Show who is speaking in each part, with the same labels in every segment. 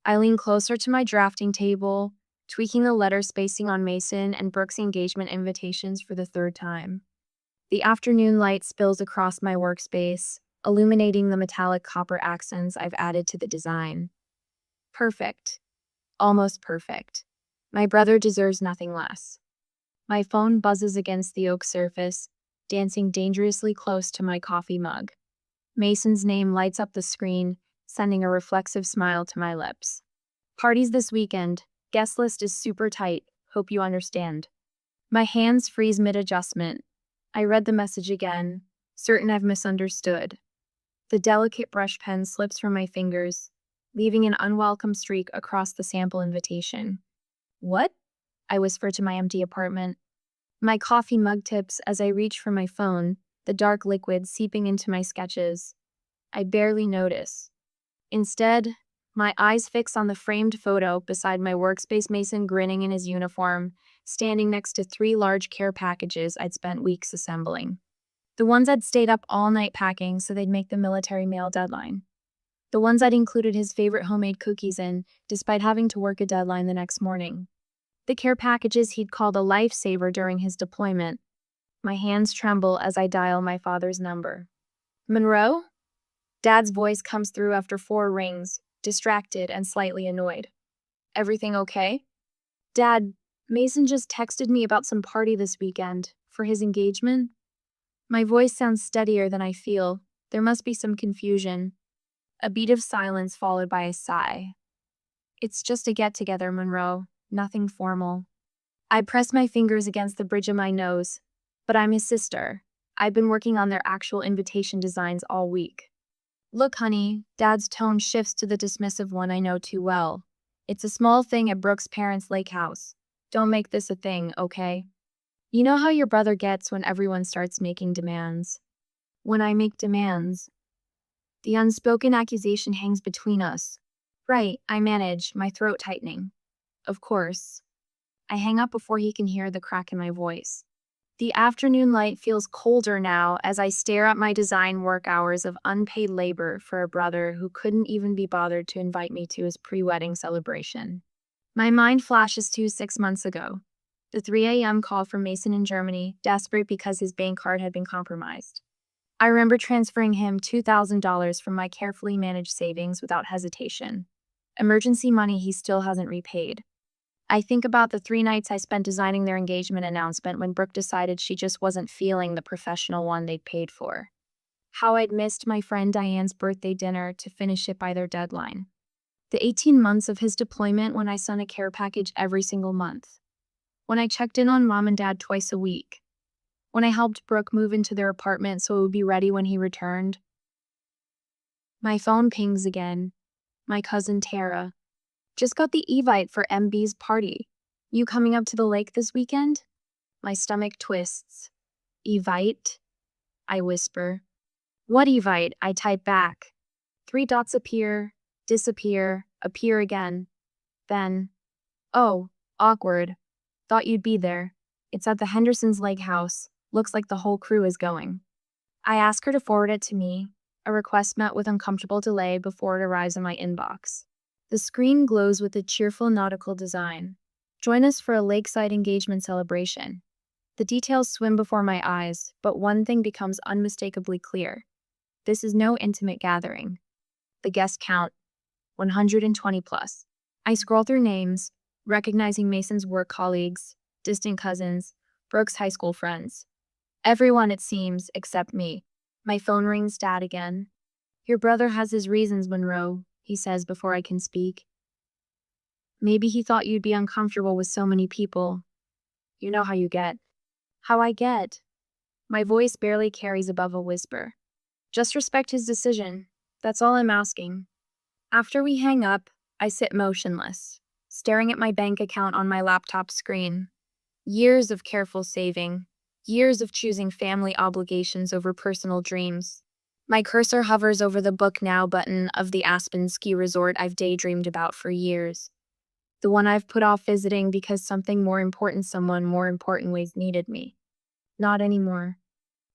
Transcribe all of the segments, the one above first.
Speaker 1: I lean closer to my drafting table, tweaking the letter spacing on Mason and Brooke's engagement invitations for the third time. The afternoon light spills across my workspace, illuminating the metallic copper accents I've added to the design. Perfect. Almost perfect. My brother deserves nothing less. My phone buzzes against the oak surface, dancing dangerously close to my coffee mug. Mason's name lights up the screen, sending a reflexive smile to my lips. Parties this weekend. Guest list is super tight. Hope you understand. My hands freeze mid-adjustment. I read the message again, certain I've misunderstood. The delicate brush pen slips from my fingers, leaving an unwelcome streak across the sample invitation. What? I whisper to my empty apartment. My coffee mug tips as I reach for my phone, the dark liquid seeping into my sketches. I barely notice. Instead, my eyes fix on the framed photo beside my workspace, Mason grinning in his uniform, standing next to 3 large care packages I'd spent weeks assembling. The ones I'd stayed up all night packing so they'd make the military mail deadline. The ones I'd included his favorite homemade cookies in, despite having to work a deadline the next morning. The care packages he'd called a lifesaver during his deployment. My hands tremble as I dial my father's number. Monroe? Dad's voice comes through after 4 rings, distracted and slightly annoyed. Everything okay? Dad, Mason just texted me about some party this weekend, for his engagement. My voice sounds steadier than I feel. There must be some confusion. A beat of silence followed by a sigh. It's just a get-together, Monroe. Nothing formal. I press my fingers against the bridge of my nose. But I'm his sister. I've been working on their actual invitation designs all week. Look, honey, Dad's tone shifts to the dismissive one I know too well. It's a small thing at Brooke's parents' lake house. Don't make this a thing, okay? You know how your brother gets when everyone starts making demands. When I make demands. The unspoken accusation hangs between us. Right, I manage, my throat tightening. Of course. I hang up before he can hear the crack in my voice. The afternoon light feels colder now as I stare at my design work hours of unpaid labor for a brother who couldn't even be bothered to invite me to his pre-wedding celebration. My mind flashes to 6 months ago. The 3 a.m. call from Mason in Germany, desperate because his bank card had been compromised. I remember transferring him $2,000 from my carefully managed savings without hesitation. Emergency money he still hasn't repaid. I think about the 3 nights I spent designing their engagement announcement when Brooke decided she just wasn't feeling the professional one they'd paid for. How I'd missed my friend Diane's birthday dinner to finish it by their deadline. The 18 months of his deployment when I sent a care package every single month. When I checked in on Mom and Dad twice a week. When I helped Brooke move into their apartment so it would be ready when he returned. My phone pings again. My cousin Tara. Just got the Evite for MB's party. You coming up to the lake this weekend? My stomach twists. Evite? I whisper. What Evite? I type back. 3 dots appear, disappear, appear again. Then, oh, awkward. Thought you'd be there. It's at the Henderson's Lake House. Looks like the whole crew is going. I ask her to forward it to me, a request met with uncomfortable delay before it arrives in my inbox. The screen glows with a cheerful nautical design. Join us for a lakeside engagement celebration. The details swim before my eyes, but one thing becomes unmistakably clear. This is no intimate gathering. The guest count, 120 plus. I scroll through names, recognizing Mason's work colleagues, distant cousins, Brooke's high school friends. Everyone, it seems, except me. My phone rings. Dad again. Your brother has his reasons, Monroe, he says before I can speak. Maybe he thought you'd be uncomfortable with so many people. You know how you get. How I get? My voice barely carries above a whisper. Just respect his decision. That's all I'm asking. After we hang up, I sit motionless, staring at my bank account on my laptop screen. Years of careful saving. Years of choosing family obligations over personal dreams. My cursor hovers over the Book Now button of the Aspen ski resort I've daydreamed about for years. The one I've put off visiting because someone more important ways needed me. Not anymore.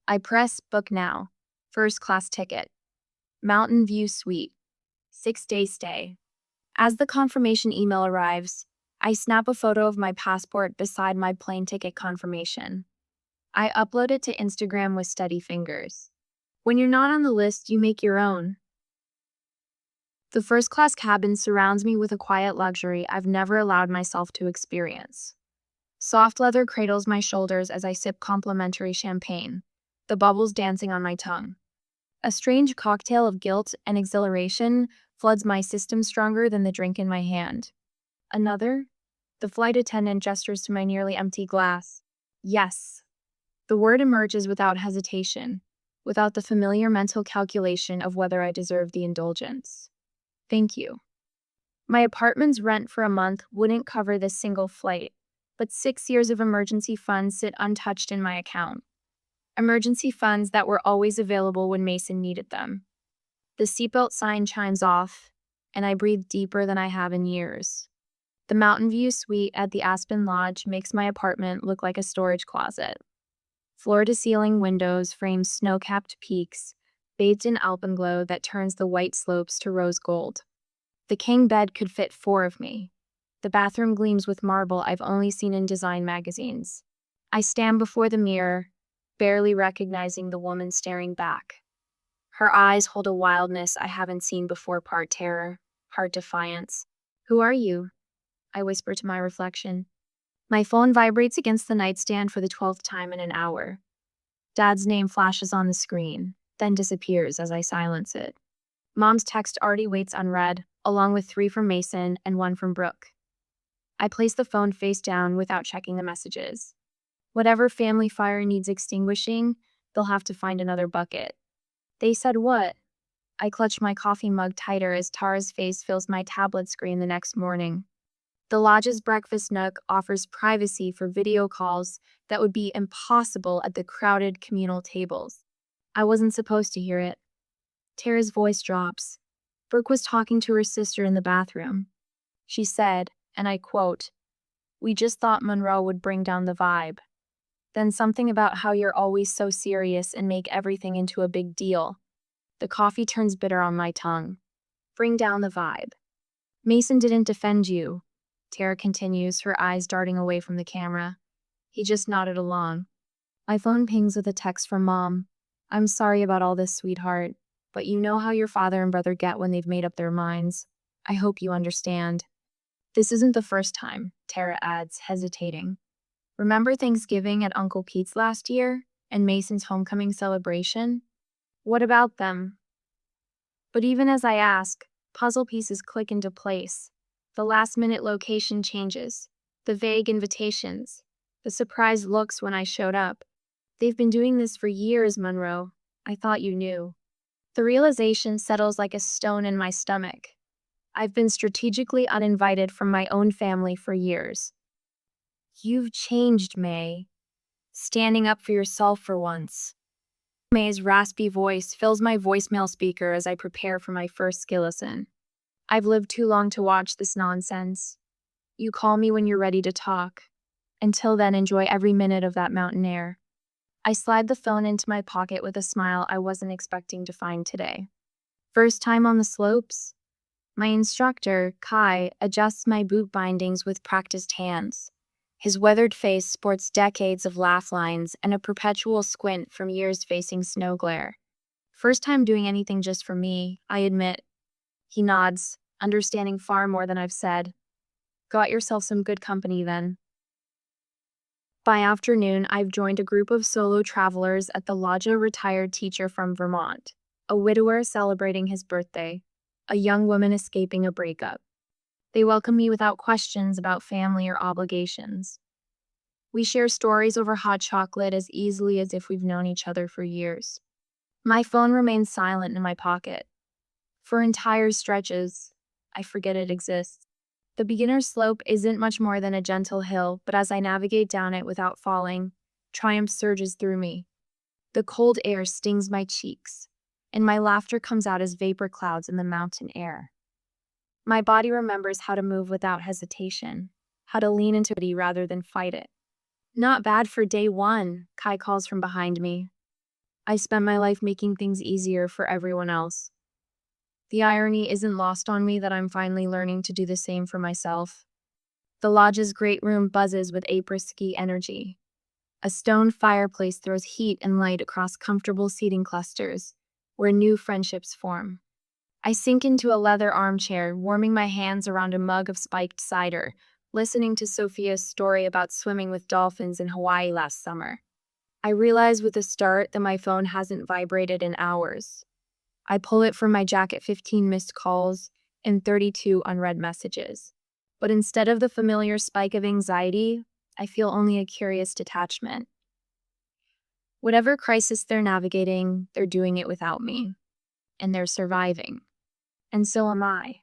Speaker 1: I press Book Now. First class ticket. Mountain View Suite. 6-day stay. As the confirmation email arrives, I snap a photo of my passport beside my plane ticket confirmation. I upload it to Instagram with steady fingers. When you're not on the list, you make your own. The first class cabin surrounds me with a quiet luxury I've never allowed myself to experience. Soft leather cradles my shoulders as I sip complimentary champagne, the bubbles dancing on my tongue. A strange cocktail of guilt and exhilaration floods my system stronger than the drink in my hand. Another? The flight attendant gestures to my nearly empty glass. Yes. The word emerges without hesitation, without the familiar mental calculation of whether I deserve the indulgence. Thank you. My apartment's rent for a month wouldn't cover this single flight, but 6 years of emergency funds sit untouched in my account. Emergency funds that were always available when Mason needed them. The seatbelt sign chimes off, and I breathe deeper than I have in years. The Mountain View suite at the Aspen Lodge makes my apartment look like a storage closet. Floor-to-ceiling windows frame snow-capped peaks, bathed in alpenglow that turns the white slopes to rose gold. The king bed could fit 4 of me. The bathroom gleams with marble I've only seen in design magazines. I stand before the mirror, barely recognizing the woman staring back. Her eyes hold a wildness I haven't seen before, part terror, part defiance. Who are you? I whisper to my reflection. My phone vibrates against the nightstand for the 12th time in an hour. Dad's name flashes on the screen, then disappears as I silence it. Mom's text already waits unread, along with 3 from Mason and 1 from Brooke. I place the phone face down without checking the messages. Whatever family fire needs extinguishing, they'll have to find another bucket. They said what? I clutch my coffee mug tighter as Tara's face fills my tablet screen the next morning. The lodge's breakfast nook offers privacy for video calls that would be impossible at the crowded communal tables. I wasn't supposed to hear it. Tara's voice drops. Brooke was talking to her sister in the bathroom. She said, and I quote, "We just thought Monroe would bring down the vibe." Then something about how you're always so serious and make everything into a big deal. The coffee turns bitter on my tongue. Bring down the vibe. Mason didn't defend you. Tara continues, her eyes darting away from the camera. He just nodded along. My phone pings with a text from Mom. I'm sorry about all this, sweetheart, but you know how your father and brother get when they've made up their minds. I hope you understand. This isn't the first time, Tara adds, hesitating. Remember Thanksgiving at Uncle Pete's last year and Mason's homecoming celebration? What about them? But even as I ask, puzzle pieces click into place. The last-minute location changes, the vague invitations, the surprised looks when I showed up. They've been doing this for years, Monroe. I thought you knew. The realization settles like a stone in my stomach. I've been strategically uninvited from my own family for years. You've changed, May. Standing up for yourself for once. May's raspy voice fills my voicemail speaker as I prepare for my first skillison. I've lived too long to watch this nonsense. You call me when you're ready to talk. Until then, enjoy every minute of that mountain air. I slide the phone into my pocket with a smile I wasn't expecting to find today. First time on the slopes? My instructor, Kai, adjusts my boot bindings with practiced hands. His weathered face sports decades of laugh lines and a perpetual squint from years facing snow glare. First time doing anything just for me, I admit. He nods, understanding far more than I've said. Got yourself some good company then. By afternoon, I've joined a group of solo travelers at the lodge, a retired teacher from Vermont, a widower celebrating his birthday, a young woman escaping a breakup. They welcome me without questions about family or obligations. We share stories over hot chocolate as easily as if we've known each other for years. My phone remains silent in my pocket. For entire stretches, I forget it exists. The beginner's slope isn't much more than a gentle hill, but as I navigate down it without falling, triumph surges through me. The cold air stings my cheeks, and my laughter comes out as vapor clouds in the mountain air. My body remembers how to move without hesitation, how to lean into it rather than fight it. Not bad for day 1, Kai calls from behind me. I spent my life making things easier for everyone else. The irony isn't lost on me that I'm finally learning to do the same for myself. The lodge's great room buzzes with après-ski energy. A stone fireplace throws heat and light across comfortable seating clusters, where new friendships form. I sink into a leather armchair, warming my hands around a mug of spiked cider, listening to Sophia's story about swimming with dolphins in Hawaii last summer. I realize with a start that my phone hasn't vibrated in hours. I pull it from my jacket 15 missed calls and 32 unread messages. But instead of the familiar spike of anxiety, I feel only a curious detachment. Whatever crisis they're navigating, they're doing it without me. And they're surviving. And so am I.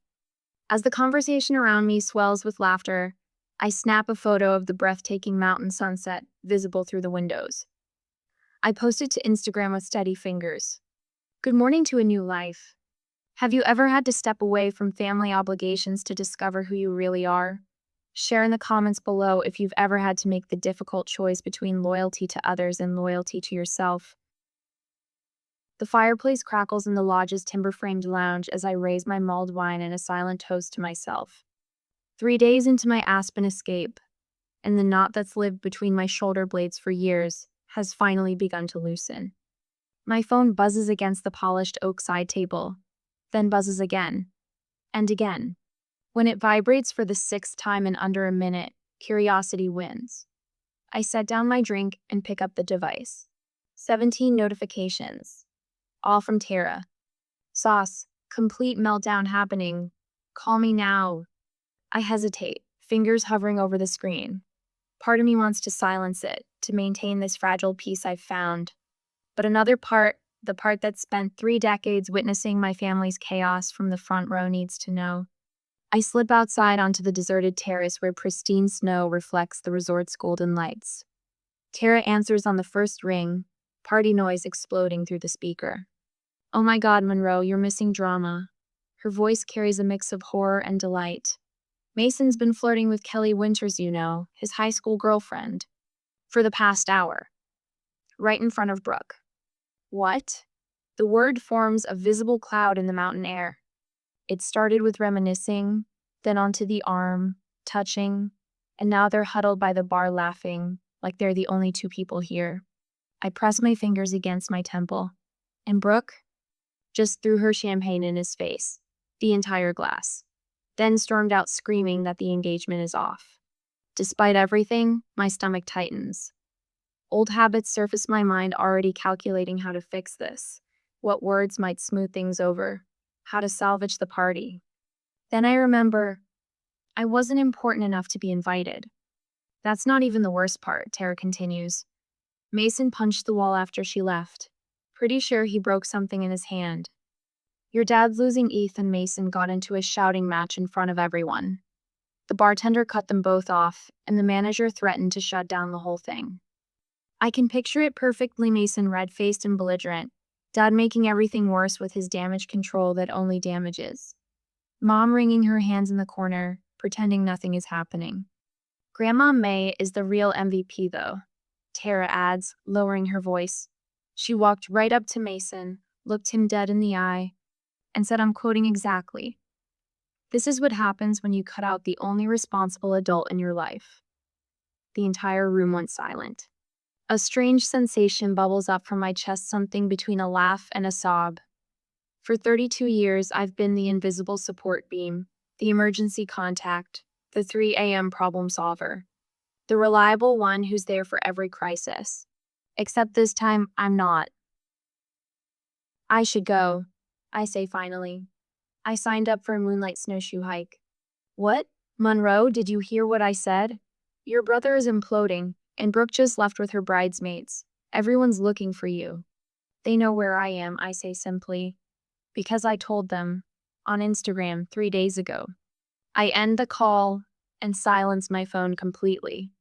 Speaker 1: As the conversation around me swells with laughter, I snap a photo of the breathtaking mountain sunset visible through the windows. I post it to Instagram with steady fingers. Good morning to a new life. Have you ever had to step away from family obligations to discover who you really are? Share in the comments below if you've ever had to make the difficult choice between loyalty to others and loyalty to yourself. The fireplace crackles in the lodge's timber-framed lounge as I raise my mulled wine in a silent toast to myself. 3 days into my Aspen escape, and the knot that's lived between my shoulder blades for years has finally begun to loosen. My phone buzzes against the polished oak side table, then buzzes again, and again. When it vibrates for the 6th time in under a minute, curiosity wins. I set down my drink and pick up the device. 17 notifications. All from Tara. Sauce, complete meltdown happening. Call me now. I hesitate, fingers hovering over the screen. Part of me wants to silence it, to maintain this fragile peace I've found. But another part, the part that spent 3 decades witnessing my family's chaos from the front row, needs to know. I slip outside onto the deserted terrace where pristine snow reflects the resort's golden lights. Tara answers on the first ring, party noise exploding through the speaker. Oh my God, Monroe, you're missing drama. Her voice carries a mix of horror and delight. Mason's been flirting with Kelly Winters, you know, his high school girlfriend, for the past hour. Right in front of Brooke. What? The word forms a visible cloud in the mountain air. It started with reminiscing, then onto the arm, touching, and now they're huddled by the bar laughing, like they're the only 2 people here. I press my fingers against my temple. And Brooke just threw her champagne in his face, the entire glass, then stormed out screaming that the engagement is off. Despite everything, my stomach tightens. Old habits surface my mind, already calculating how to fix this, what words might smooth things over, how to salvage the party. Then I remember I wasn't important enough to be invited. That's not even the worst part, Tara continues. Mason punched the wall after she left. Pretty sure he broke something in his hand. Your dad's losing ETH and Mason got into a shouting match in front of everyone. The bartender cut them both off, and the manager threatened to shut down the whole thing. I can picture it perfectly, Mason red-faced and belligerent, Dad making everything worse with his damage control that only damages. Mom wringing her hands in the corner, pretending nothing is happening. Grandma May is the real MVP though, Tara adds, lowering her voice. She walked right up to Mason, looked him dead in the eye, and said, I'm quoting exactly, "This is what happens when you cut out the only responsible adult in your life." The entire room went silent. A strange sensation bubbles up from my chest, something between a laugh and a sob. For 32 years, I've been the invisible support beam, the emergency contact, the 3 a.m. problem solver, the reliable one who's there for every crisis. Except this time, I'm not. I should go, I say finally. I signed up for a moonlight snowshoe hike. What? Monroe, did you hear what I said? Your brother is imploding, and Brooke just left with her bridesmaids. Everyone's looking for you. They know where I am, I say simply. Because I told them. On Instagram 3 days ago. I end the call and silence my phone completely.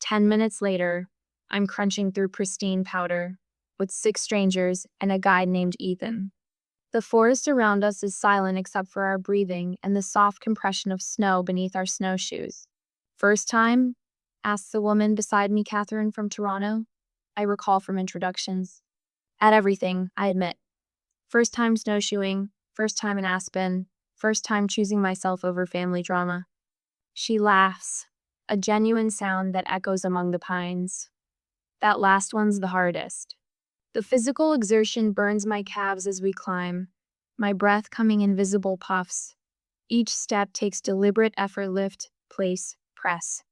Speaker 1: 10 minutes later, I'm crunching through pristine powder with 6 strangers and a guy named Ethan. The forest around us is silent except for our breathing and the soft compression of snow beneath our snowshoes. First time? Asks the woman beside me, Catherine from Toronto. I recall from introductions. At everything, I admit. First time snowshoeing, First time in Aspen. First time choosing myself over family drama. She laughs, a genuine sound that echoes among the pines. That last one's the hardest. The physical exertion burns my calves as we climb, my breath coming in visible puffs. Each step takes deliberate effort lift, place, press.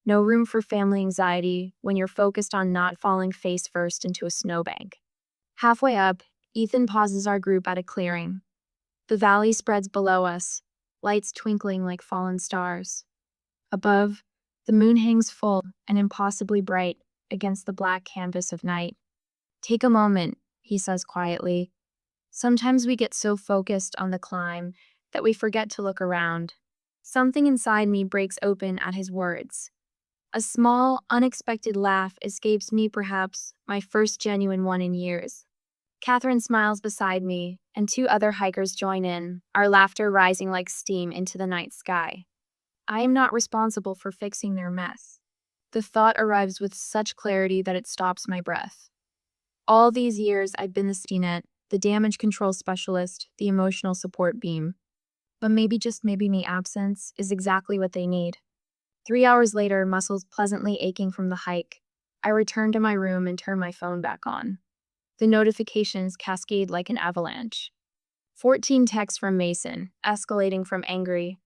Speaker 1: No room for family anxiety when you're focused on not falling face first into a snowbank. Halfway up, Ethan pauses our group at a clearing. The valley spreads below us, lights twinkling like fallen stars. Above, the moon hangs full and impossibly bright against the black canvas of night. Take a moment, he says quietly. Sometimes we get so focused on the climb that we forget to look around. Something inside me breaks open at his words. A small, unexpected laugh escapes me, perhaps my first genuine one in years. Catherine smiles beside me, and two other hikers join in, our laughter rising like steam into the night sky. I am not responsible for fixing their mess. The thought arrives with such clarity that it stops my breath. All these years, I've been the safety net, the damage control specialist, the emotional support beam. But maybe, just maybe, me absence is exactly what they need. 3 hours later, muscles pleasantly aching from the hike, I return to my room and turn my phone back on. The notifications cascade like an avalanche. 14 texts from Mason, escalating from angry,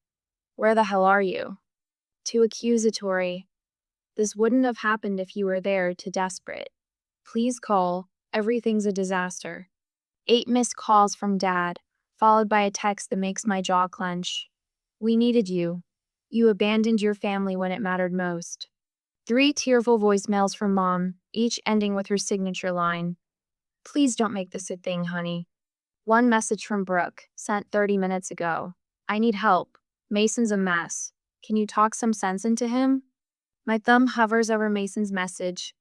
Speaker 1: "Where the hell are you?" to accusatory, "This wouldn't have happened if you were there," to desperate, "Please call, everything's a disaster." 8 missed calls from Dad, followed by a text that makes my jaw clench. "We needed you. You abandoned your family when it mattered most." 3 tearful voicemails from Mom, each ending with her signature line, "Please don't make this a thing, honey." 1 message from Brooke, sent 30 minutes ago. "I need help. Mason's a mess. Can you talk some sense into him?" My thumb hovers over Mason's message,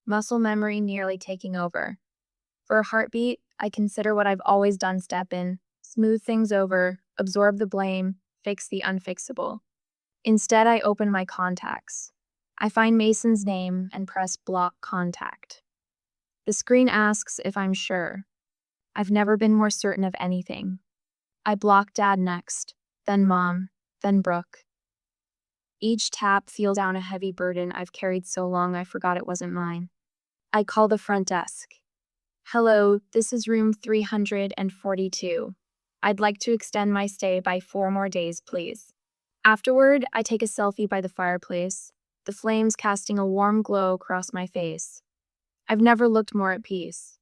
Speaker 1: muscle memory nearly taking over. For a heartbeat, I consider what I've always done: step in, smooth things over, absorb the blame, fix the unfixable. Instead, I open my contacts. I find Mason's name and press block contact. The screen asks if I'm sure. I've never been more certain of anything. I block Dad next, then Mom, then Brooke. Each tap feels down a heavy burden I've carried so long I forgot it wasn't mine. I call the front desk. "Hello, this is room 342. I'd like to extend my stay by 4 more days, please." Afterward, I take a selfie by the fireplace, the flames casting a warm glow across my face. I've never looked more at peace.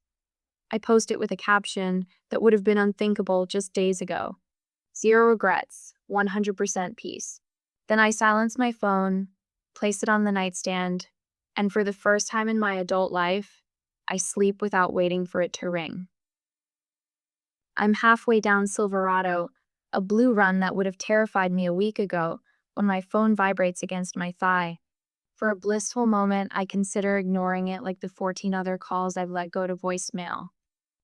Speaker 1: I post it with a caption that would have been unthinkable just days ago. 0 regrets, 100% peace. Then I silence my phone, place it on the nightstand, and for the first time in my adult life, I sleep without waiting for it to ring. I'm halfway down Silverado, a blue run that would have terrified me a week ago, when my phone vibrates against my thigh. For a blissful moment, I consider ignoring it like the 14 other calls I've let go to voicemail.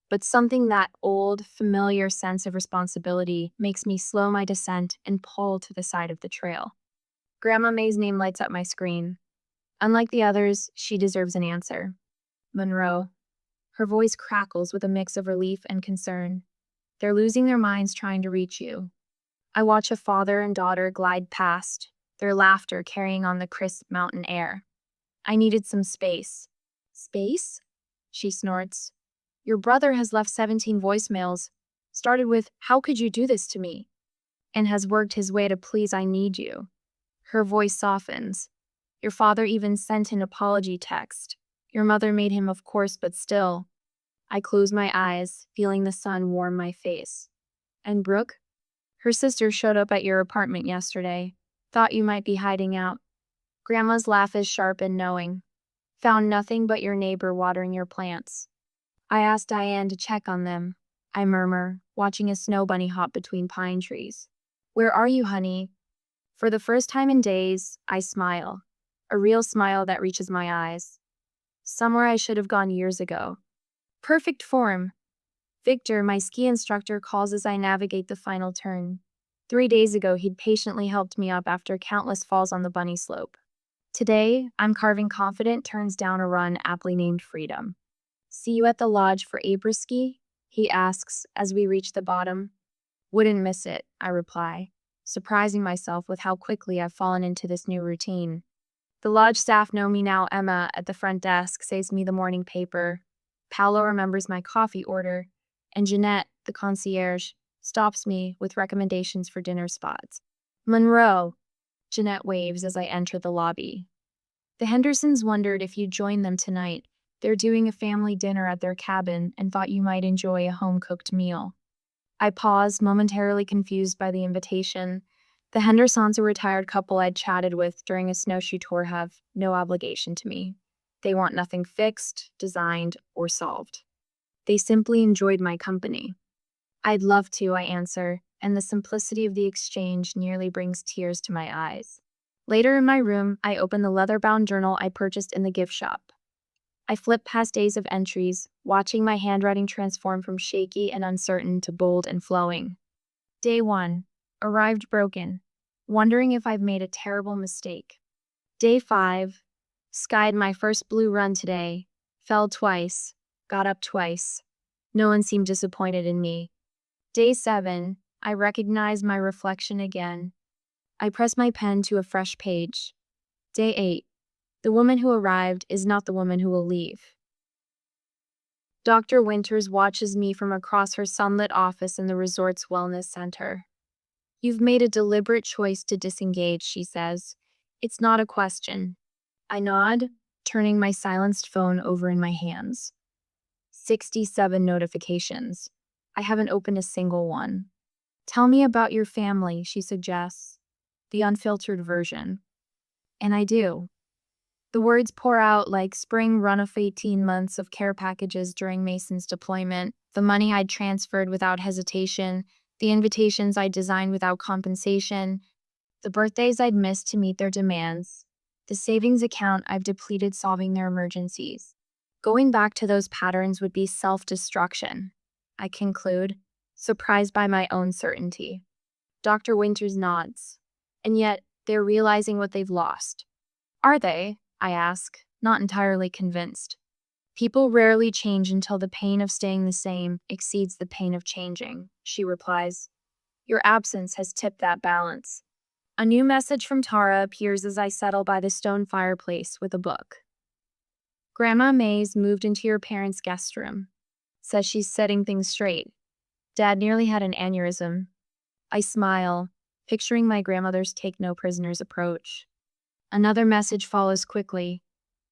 Speaker 1: But something, that old, familiar sense of responsibility, makes me slow my descent and pull to the side of the trail. Grandma May's name lights up my screen. Unlike the others, she deserves an answer. Monroe. Her voice crackles with a mix of relief and concern. They're losing their minds trying to reach you. I watch a father and daughter glide past, their laughter carrying on the crisp mountain air. I needed some space. "Space?" she snorts. "Your brother has left 17 voicemails, started with, 'How could you do this to me?' and has worked his way to 'Please, I need you.'" Her voice softens. "Your father even sent an apology text. Your mother made him, of course, but still." I close my eyes, feeling the sun warm my face. "And Brooke? Her sister showed up at your apartment yesterday. Thought you might be hiding out." Grandma's laugh is sharp and knowing. "Found nothing but your neighbor watering your plants." I asked Diane to check on them, I murmur, watching a snow bunny hop between pine trees. "Where are you, honey?" For the first time in days, I smile. A real smile that reaches my eyes. Somewhere I should have gone years ago. Perfect form. Victor, my ski instructor, calls as I navigate the final turn. 3 days ago, he'd patiently helped me up after countless falls on the bunny slope. Today, I'm carving confident turns down a run aptly named Freedom. "See you at the lodge for après-ski?" he asks as we reach the bottom. Wouldn't miss it, I reply, surprising myself with how quickly I've fallen into this new routine. The lodge staff know me now. Emma at the front desk saves me the morning paper. Paolo remembers my coffee order. And Jeanette, the concierge, stops me with recommendations for dinner spots. Monroe, Jeanette waves as I enter the lobby. The Hendersons wondered if you'd join them tonight. They're doing a family dinner at their cabin and thought you might enjoy a home-cooked meal. I pause, momentarily confused by the invitation. The Hendersons, a retired couple I'd chatted with during a snowshoe tour, have no obligation to me. They want nothing fixed, designed, or solved. They simply enjoyed my company. I'd love to, I answer, and the simplicity of the exchange nearly brings tears to my eyes. Later in my room, I open the leather-bound journal I purchased in the gift shop. I flip past days of entries, watching my handwriting transform from shaky and uncertain to bold and flowing. Day 1. Arrived broken, wondering if I've made a terrible mistake. Day 5. Skied my first blue run today, fell twice, got up twice. No one seemed disappointed in me. Day 7. I recognize my reflection again. I press my pen to a fresh page. Day 8. The woman who arrived is not the woman who will leave. Dr. Winters watches me from across her sunlit office in the resort's wellness center. You've made a deliberate choice to disengage, she says. It's not a question. I nod, turning my silenced phone over in my hands. 67 notifications. I haven't opened a single one. Tell me about your family, she suggests. The unfiltered version. And I do. The words pour out like spring run-off 18 months of care packages during Mason's deployment, the money I'd transferred without hesitation, the invitations I'd designed without compensation, the birthdays I'd missed to meet their demands, the savings account I've depleted solving their emergencies. Going back to those patterns would be self-destruction, I conclude, surprised by my own certainty. Dr. Winters nods. And yet, they're realizing what they've lost. Are they? I ask, not entirely convinced. People rarely change until the pain of staying the same exceeds the pain of changing, she replies. Your absence has tipped that balance. A new message from Tara appears as I settle by the stone fireplace with a book. Grandma May's moved into your parents' guest room. Says she's setting things straight. Dad nearly had an aneurysm. I smile, picturing my grandmother's take-no-prisoners approach. Another message follows quickly.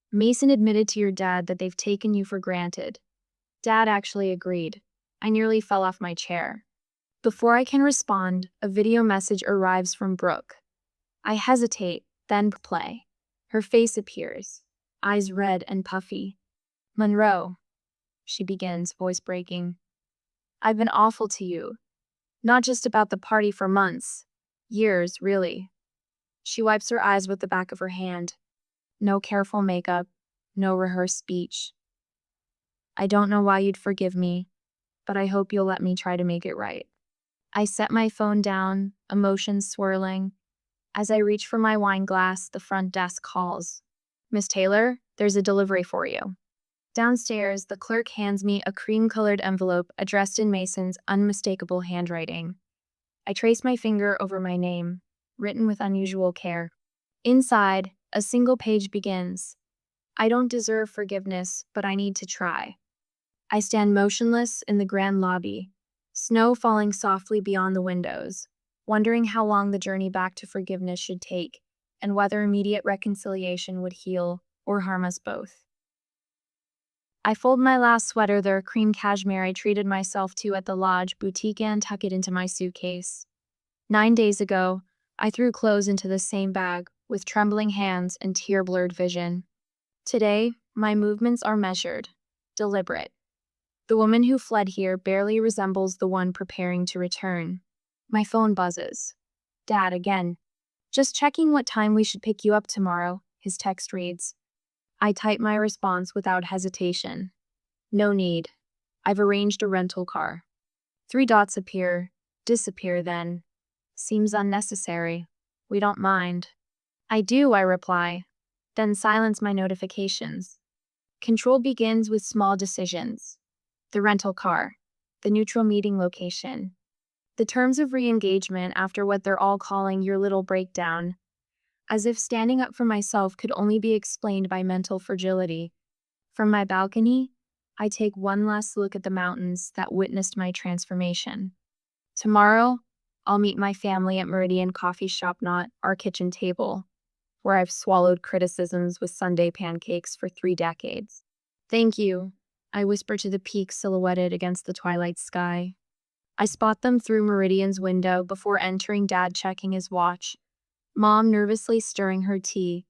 Speaker 1: Mason admitted to your dad that they've taken you for granted. Dad actually agreed. I nearly fell off my chair. Before I can respond, a video message arrives from Brooke. I hesitate, then play. Her face appears, eyes red and puffy. Monroe, she begins, voice breaking. I've been awful to you. Not just about the party for months. Years, really. She wipes her eyes with the back of her hand. No careful makeup, no rehearsed speech. I don't know why you'd forgive me, but I hope you'll let me try to make it right. I set my phone down, emotions swirling. As I reach for my wine glass, the front desk calls. Miss Taylor, there's a delivery for you. Downstairs, the clerk hands me a cream-colored envelope addressed in Mason's unmistakable handwriting. I trace my finger over my name, written with unusual care. Inside, a single page begins. I don't deserve forgiveness, but I need to try. I stand motionless in the grand lobby, snow falling softly beyond the windows, wondering how long the journey back to forgiveness should take, and whether immediate reconciliation would heal or harm us both. I fold my last sweater, the cream cashmere I treated myself to at the lodge boutique, and tuck it into my suitcase. 9 days ago, I threw clothes into the same bag, with trembling hands and tear-blurred vision. Today, my movements are measured, deliberate. The woman who fled here barely resembles the one preparing to return. My phone buzzes. Dad again. Just checking what time we should pick you up tomorrow, his text reads. I type my response without hesitation. No need. I've arranged a rental car. 3 dots appear, disappear then. Seems unnecessary. We don't mind. I do, I reply, then silence my notifications. Control begins with small decisions. The rental car, the neutral meeting location, The terms of re-engagement after what they're all calling your little breakdown, as if standing up for myself could only be explained by mental fragility. From my balcony, I take one last look at the mountains that witnessed my transformation. Tomorrow, I'll meet my family at Meridian Coffee Shop, not our kitchen table, where I've swallowed criticisms with Sunday pancakes for 3 decades. Thank you, I whisper to the peaks silhouetted against the twilight sky. I spot them through Meridian's window before entering, Dad checking his watch, Mom nervously stirring her tea,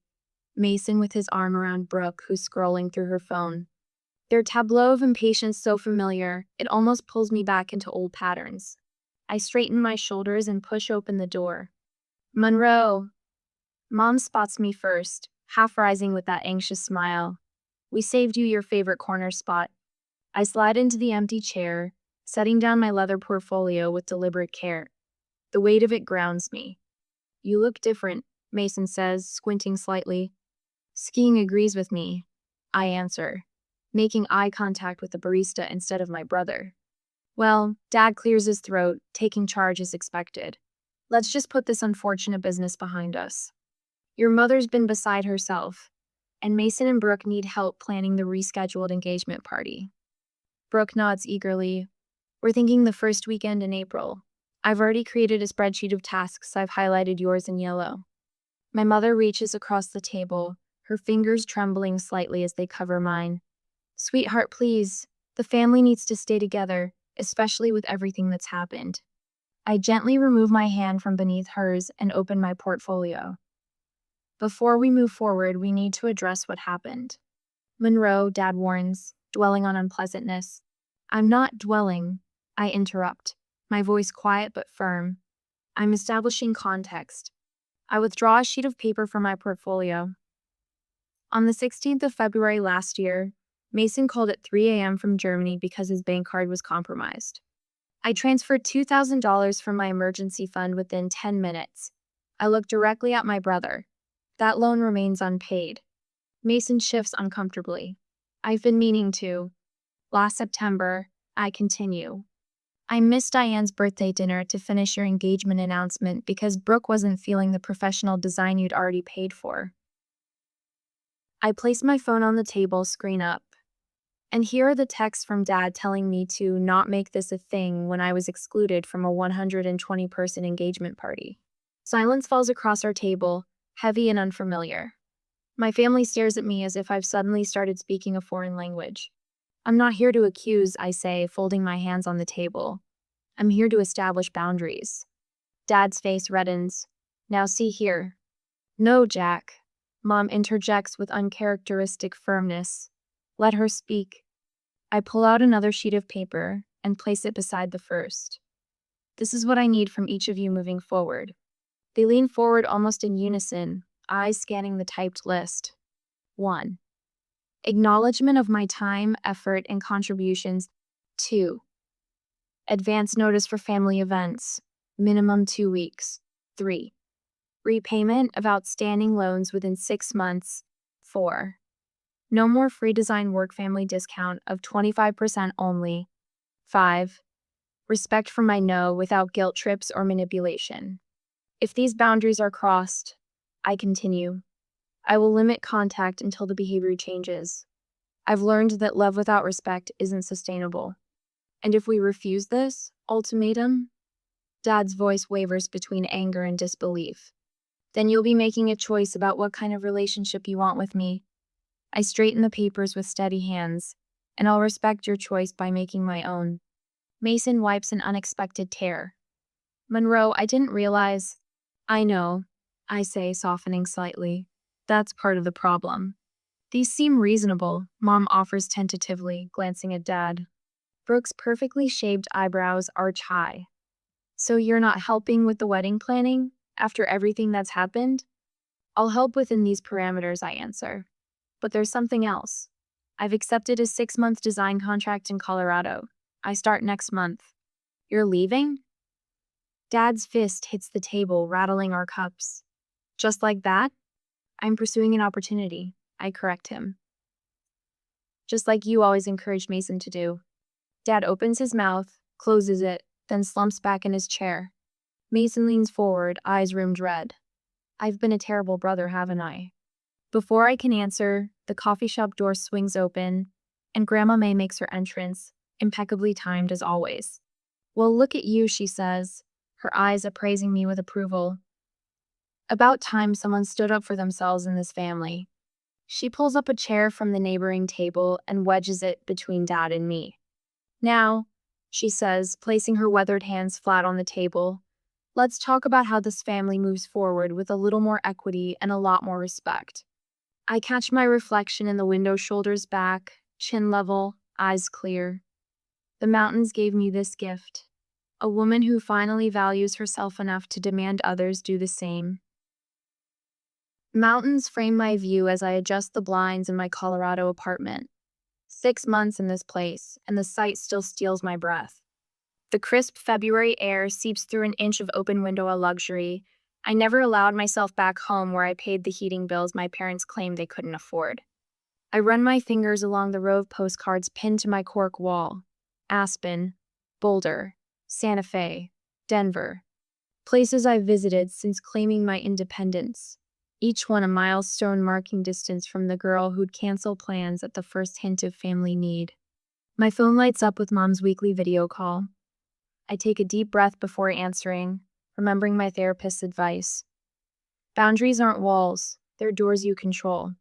Speaker 1: Mason with his arm around Brooke, who's scrolling through her phone. Their tableau of impatience so familiar, it almost pulls me back into old patterns. I straighten my shoulders and push open the door. Monroe. Mom spots me first, half rising with that anxious smile. We saved you your favorite corner spot. I slide into the empty chair, setting down my leather portfolio with deliberate care. The weight of it grounds me. You look different, Mason says, squinting slightly. Skiing agrees with me, I answer, making eye contact with the barista instead of my brother. Well, Dad clears his throat, taking charge as expected. Let's just put this unfortunate business behind us. Your mother's been beside herself, and Mason and Brooke need help planning the rescheduled engagement party. Brooke nods eagerly. We're thinking the first weekend in April. I've already created a spreadsheet of tasks. I've highlighted yours in yellow. My mother reaches across the table, her fingers trembling slightly as they cover mine. Sweetheart, please. The family needs to stay together, especially with everything that's happened. I gently remove my hand from beneath hers and open my portfolio. Before we move forward, we need to address what happened. Monroe, Dad warns, dwelling on unpleasantness. I'm not dwelling, I interrupt, my voice quiet but firm. I'm establishing context. I withdraw a sheet of paper from my portfolio. On the 16th of February last year, Mason called at 3 a.m. from Germany because his bank card was compromised. I transferred $2,000 from my emergency fund within 10 minutes. I look directly at my brother. That loan remains unpaid. Mason shifts uncomfortably. I've been meaning to. Last September, I continue. I missed Diane's birthday dinner to finish your engagement announcement because Brooke wasn't feeling the professional design you'd already paid for. I place my phone on the table, screen up. And here are the texts from Dad telling me to not make this a thing when I was excluded from a 120-person engagement party. Silence falls across our table, heavy and unfamiliar. My family stares at me as if I've suddenly started speaking a foreign language. I'm not here to accuse, I say, folding my hands on the table. I'm here to establish boundaries. Dad's face reddens. Now see here. No, Jack. Mom interjects with uncharacteristic firmness. Let her speak. I pull out another sheet of paper and place it beside the first. This is what I need from each of you moving forward. They lean forward almost in unison, eyes scanning the typed list. 1. Acknowledgement of my time, effort, and contributions. 2. Advance notice for family events, minimum 2 weeks. 3. Repayment of outstanding loans within 6 months. 4. No more free design work family discount of 25% only. 5. Respect for my no without guilt trips or manipulation. If these boundaries are crossed, I continue. I will limit contact until the behavior changes. I've learned that love without respect isn't sustainable. And if we refuse this ultimatum, Dad's voice wavers between anger and disbelief. Then you'll be making a choice about what kind of relationship you want with me. I straighten the papers with steady hands, and I'll respect your choice by making my own. Mason wipes an unexpected tear. Monroe, I didn't realize. I know, I say, softening slightly. That's part of the problem. These seem reasonable, Mom offers tentatively, glancing at Dad. Brooke's perfectly shaped eyebrows arch high. So you're not helping with the wedding planning, after everything that's happened? I'll help within these parameters, I answer. But there's something else. I've accepted a 6-month design contract in Colorado. I start next month. You're leaving? Dad's fist hits the table, rattling our cups. Just like that? I'm pursuing an opportunity, I correct him. Just like you always encouraged Mason to do. Dad opens his mouth, closes it, then slumps back in his chair. Mason leans forward, eyes rimmed red. I've been a terrible brother, haven't I? Before I can answer, the coffee shop door swings open, and Grandma May makes her entrance, impeccably timed as always. Well, look at you, she says, her eyes appraising me with approval. About time someone stood up for themselves in this family. She pulls up a chair from the neighboring table and wedges it between Dad and me. Now, she says, placing her weathered hands flat on the table, let's talk about how this family moves forward with a little more equity and a lot more respect. I catch my reflection in the window, shoulders back, chin level, eyes clear. The mountains gave me this gift. A woman who finally values herself enough to demand others do the same. Mountains frame my view as I adjust the blinds in my Colorado apartment. 6 months in this place, and the sight still steals my breath. The crisp February air seeps through an inch of open window, a luxury. I never allowed myself back home where I paid the heating bills my parents claimed they couldn't afford. I run my fingers along the row of postcards pinned to my cork wall. Aspen, Boulder, Santa Fe, Denver. Places I've visited since claiming my independence. Each one a milestone marking distance from the girl who'd cancel plans at the first hint of family need. My phone lights up with Mom's weekly video call. I take a deep breath before answering, remembering my therapist's advice. Boundaries aren't walls, they're doors you control.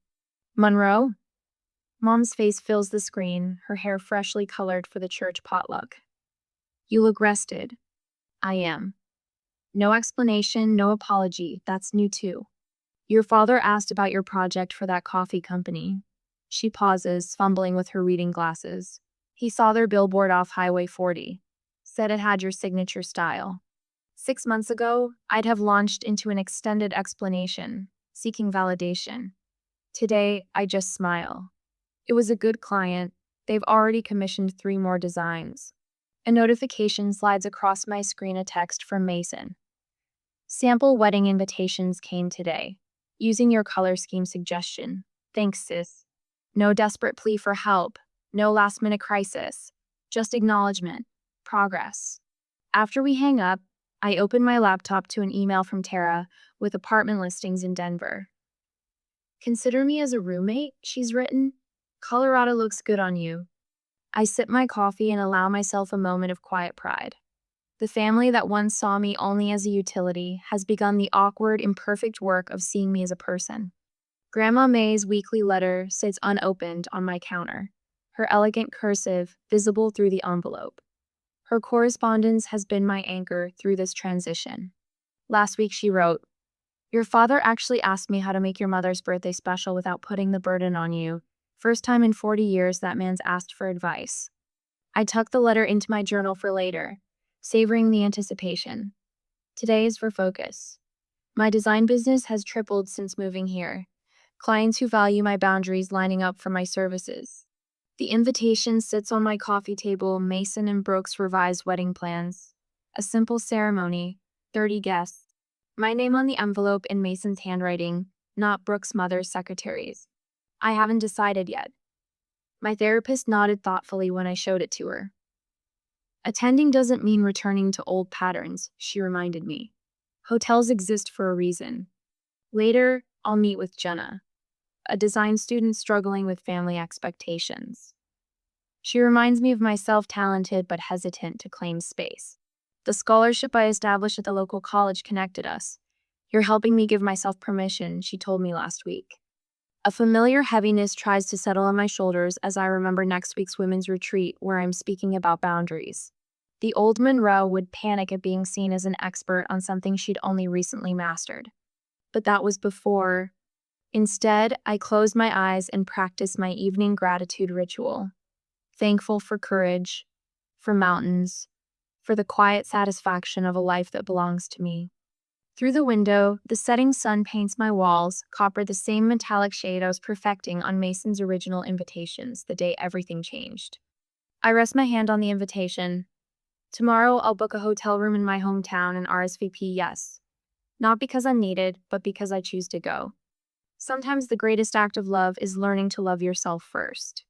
Speaker 1: Monroe? Mom's face fills the screen, her hair freshly colored for the church potluck. You look rested. I am. No explanation, no apology, that's new too. Your father asked about your project for that coffee company. She pauses, fumbling with her reading glasses. He saw their billboard off Highway 40. Said it had your signature style. 6 months ago, I'd have launched into an extended explanation, seeking validation. Today, I just smile. It was a good client. They've already commissioned 3 more designs. A notification slides across my screen, a text from Mason. Sample wedding invitations came today. Using your color scheme suggestion. Thanks, sis. No desperate plea for help. No last-minute crisis. Just acknowledgement. Progress. After we hang up, I open my laptop to an email from Tara with apartment listings in Denver. Consider me as a roommate, she's written. Colorado looks good on you. I sip my coffee and allow myself a moment of quiet pride. The family that once saw me only as a utility has begun the awkward, imperfect work of seeing me as a person. Grandma May's weekly letter sits unopened on my counter, her elegant cursive visible through the envelope. Her correspondence has been my anchor through this transition. Last week she wrote, "Your father actually asked me how to make your mother's birthday special without putting the burden on you. First time in 40 years that man's asked for advice." I tucked the letter into my journal for later, savoring the anticipation. Today is for focus. My design business has tripled since moving here. Clients who value my boundaries lining up for my services. The invitation sits on my coffee table, Mason and Brooks' revised wedding plans. A simple ceremony, 30 guests. My name on the envelope in Mason's handwriting, not Brooks' mother's secretary's. I haven't decided yet. My therapist nodded thoughtfully when I showed it to her. Attending doesn't mean returning to old patterns, she reminded me. Hotels exist for a reason. Later, I'll meet with Jenna, a design student struggling with family expectations. She reminds me of myself, talented but hesitant to claim space. The scholarship I established at the local college connected us. You're helping me give myself permission, she told me last week. A familiar heaviness tries to settle on my shoulders as I remember next week's women's retreat where I'm speaking about boundaries. The old Monroe would panic at being seen as an expert on something she'd only recently mastered. But that was before. Instead, I closed my eyes and practiced my evening gratitude ritual. Thankful for courage, for mountains, for the quiet satisfaction of a life that belongs to me. Through the window, the setting sun paints my walls, copper the same metallic shade I was perfecting on Mason's original invitations the day everything changed. I rest my hand on the invitation. Tomorrow, I'll book a hotel room in my hometown and RSVP yes. Not because I'm needed, but because I choose to go. Sometimes the greatest act of love is learning to love yourself first.